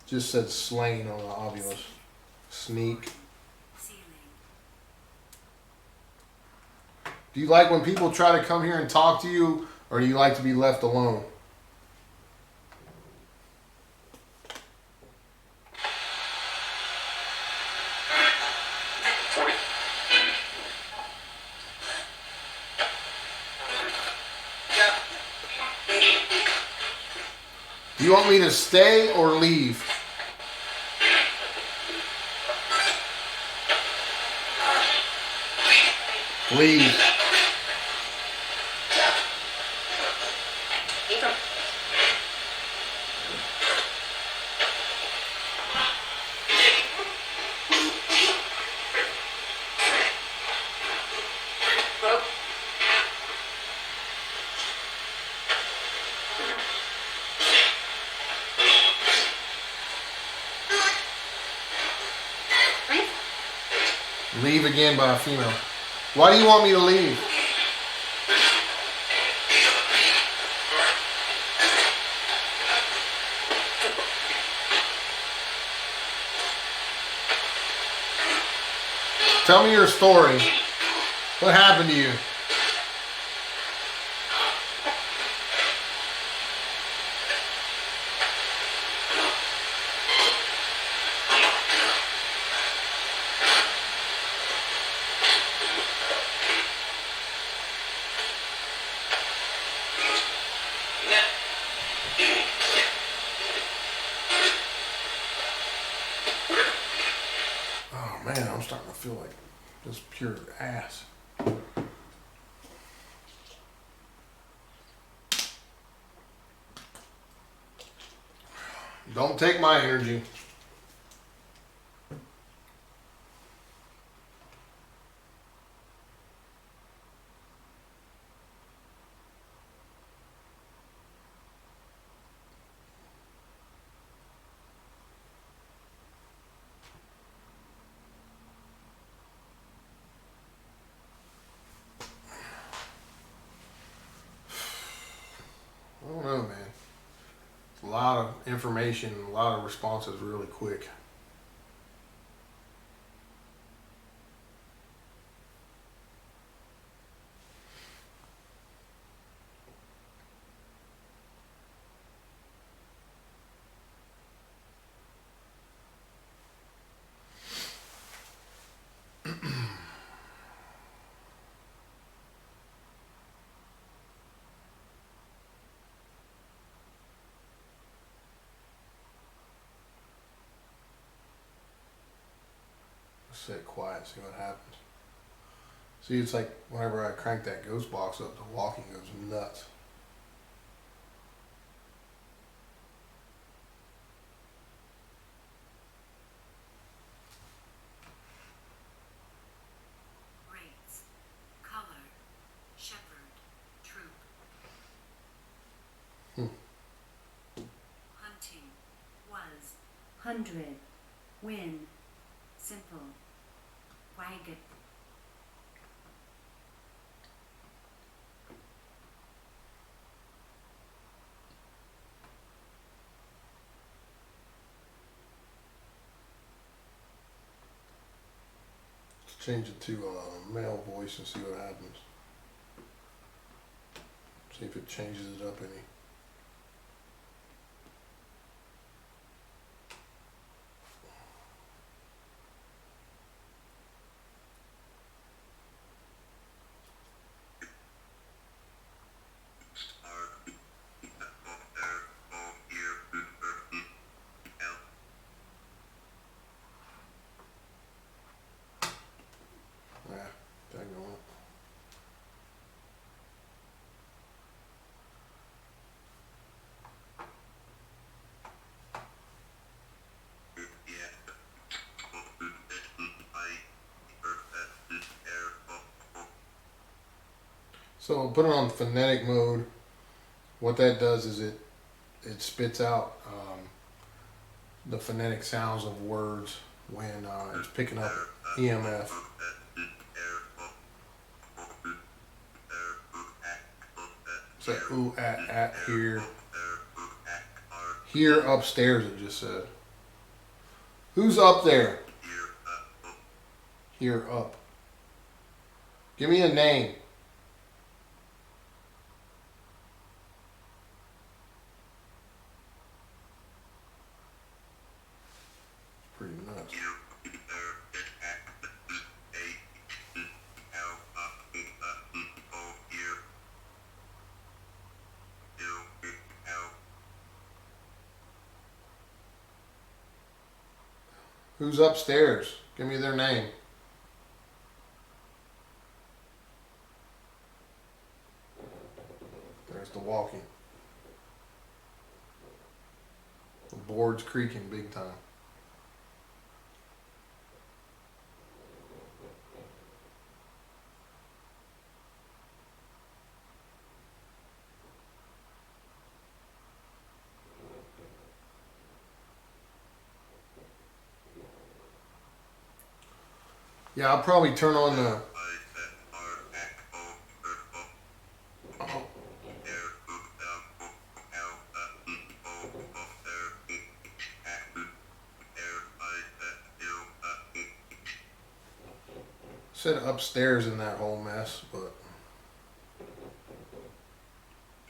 Just said slain on the ovulus. Sneak. Do you like when people try to come here and talk to you, or do you like to be left alone? Do you want me to stay or leave? Leave. Leave again by a female. Why do you want me to leave? Tell me your story. What happened to you? Oh man, I'm starting to feel like just pure ass. Don't take my energy. I don't know, man. It's a lot of information, a lot of responses really quick. Sit quiet, see what happens. See, it's like whenever I crank that ghost box up, the walking goes nuts. Rates. Color. Shepherd. Troop. Hunting. Was. 100. Win. Simple. Wagon. Let's change it to a male voice and see what happens. See if it changes it up any. Yeah, daggone it. So I'll put it on phonetic mode. What that does is it spits out the phonetic sounds of words when it's picking up EMF. It's like ooh, at, here. Here upstairs, it just said. Who's up there? Here up. Give me a name. much. Who's upstairs? Give me their name. There's the walking. The board's creaking big time. Yeah, I'll probably turn on the. Oh, said upstairs in that whole mess, but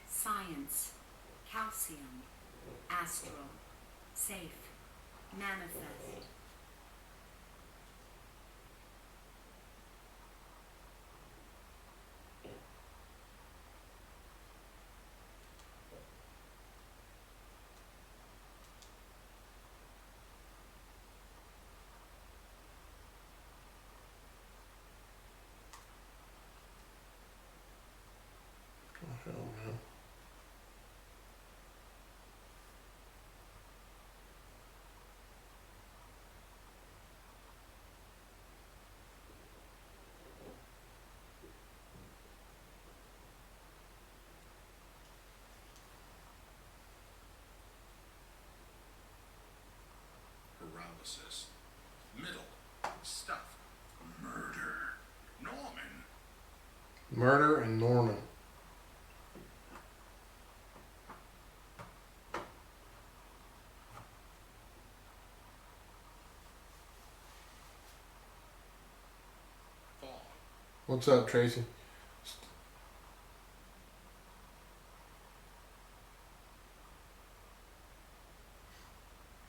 Science, calcium, astral, safe, manifest. oh, hell, man. Paralysis. Middle. Stuff. Murder. Norman. Murder and Norman. Fog. What's up, Tracy?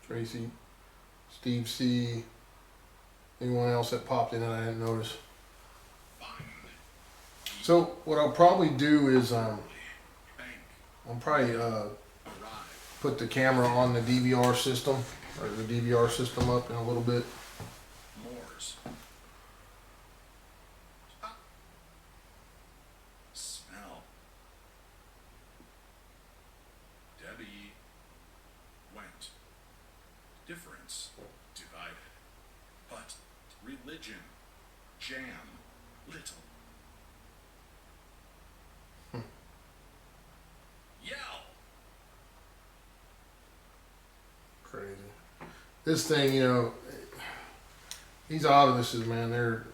Tracy, Steve C. Anyone else that popped in that I didn't notice? Fun. So what I'll probably do is Bank. I'll probably Arrive. put the camera on the DVR system or the DVR system up in a little bit. Moors. Stop. Smell. Debbie. Went. Difference. Divided. But. Religion. Jam. Little. Yell. Crazy. This thing, you know, these autobuses, man, they're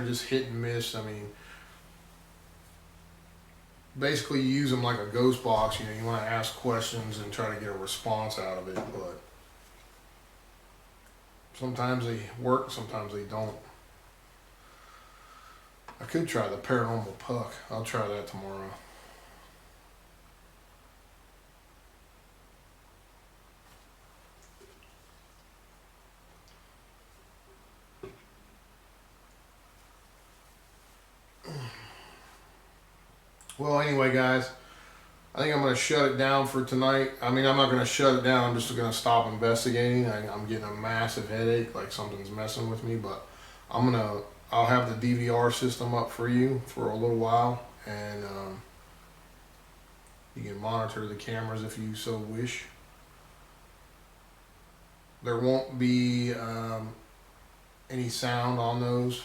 just hit and miss. I mean, basically you use them like a ghost box. You know, you want to ask questions and try to get a response out of it, but sometimes they work, sometimes they don't. I could try the paranormal puck. I'll try that tomorrow. Well, anyway, guys, I think I'm going to shut it down for tonight. I mean, I'm not going to shut it down. I'm just going to stop investigating. I'm getting a massive headache, like something's messing with me. But I'll have the DVR system up for you for a little while, and you can monitor the cameras if you so wish. There won't be any sound on those.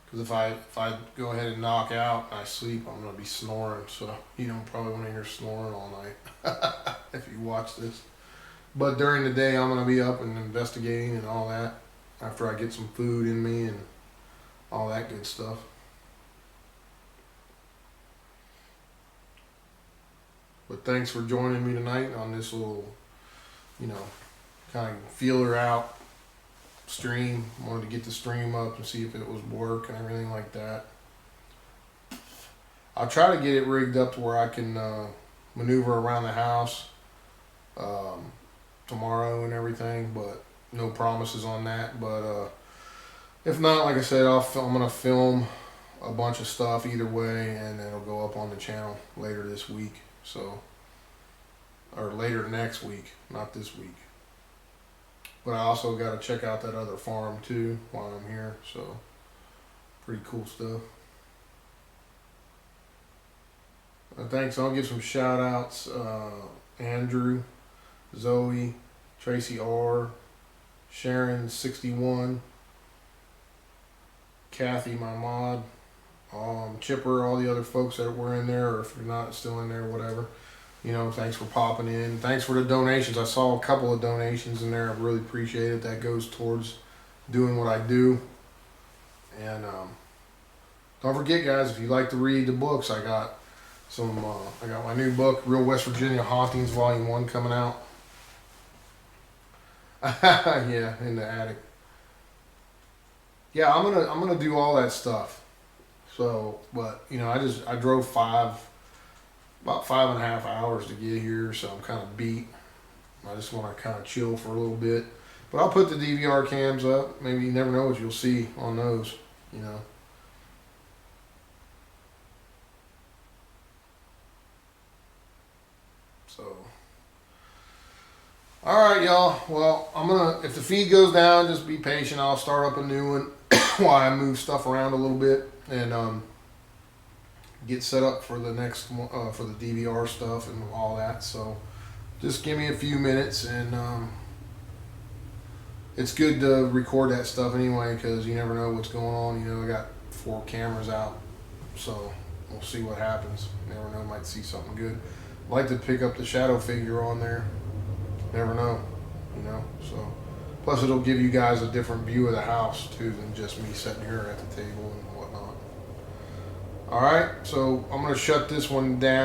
Because if I go ahead and knock out and I sleep, I'm gonna be snoring. So you don't probably want to hear snoring all night if you watch this. But during the day, I'm gonna be up and investigating and all that after I get some food in me and all that good stuff. But thanks for joining me tonight on this little, you know, kind of feeler out stream. Wanted to get the stream up and see if it was work and everything like that. I'll try to get it rigged up to where I can maneuver around the house tomorrow and everything, but no promises on that. But if not, like I said, I'm gonna film a bunch of stuff either way, and it'll go up on the channel later this week. So, or later next week, not this week. But I also got to check out that other farm too while I'm here. So, pretty cool stuff. Thanks. I'll give some shout outs. Andrew, Zoe, Tracy R, Sharon 61, Kathy, my mod, Chipper, all the other folks that were in there, or if you're not still in there, whatever. You know, thanks for popping in. Thanks for the donations. I saw a couple of donations in there. I really appreciate it. That goes towards doing what I do. And don't forget, guys, if you like to read the books, I got some. I got my new book, Real West Virginia Hauntings, Volume 1, coming out. Yeah, in the attic. Yeah, I'm gonna do all that stuff. So, but you know, I drove about 5.5 hours to get here, so I'm kind of beat. I just want to kind of chill for a little bit. But I'll put the DVR cams up. Maybe you never know what you'll see on those, you know. So, all right, y'all. Well, if the feed goes down, just be patient. I'll start up a new one while I move stuff around a little bit and get set up for the next one, for the DVR stuff and all that. So, just give me a few minutes, and it's good to record that stuff anyway, because you never know what's going on. You know, I got 4 cameras out, so we'll see what happens. Never know, might see something good. I'd like to pick up the shadow figure on there. Never know, you know. So, plus it'll give you guys a different view of the house too than just me sitting here at the table and whatnot. All right, so I'm gonna shut this one down.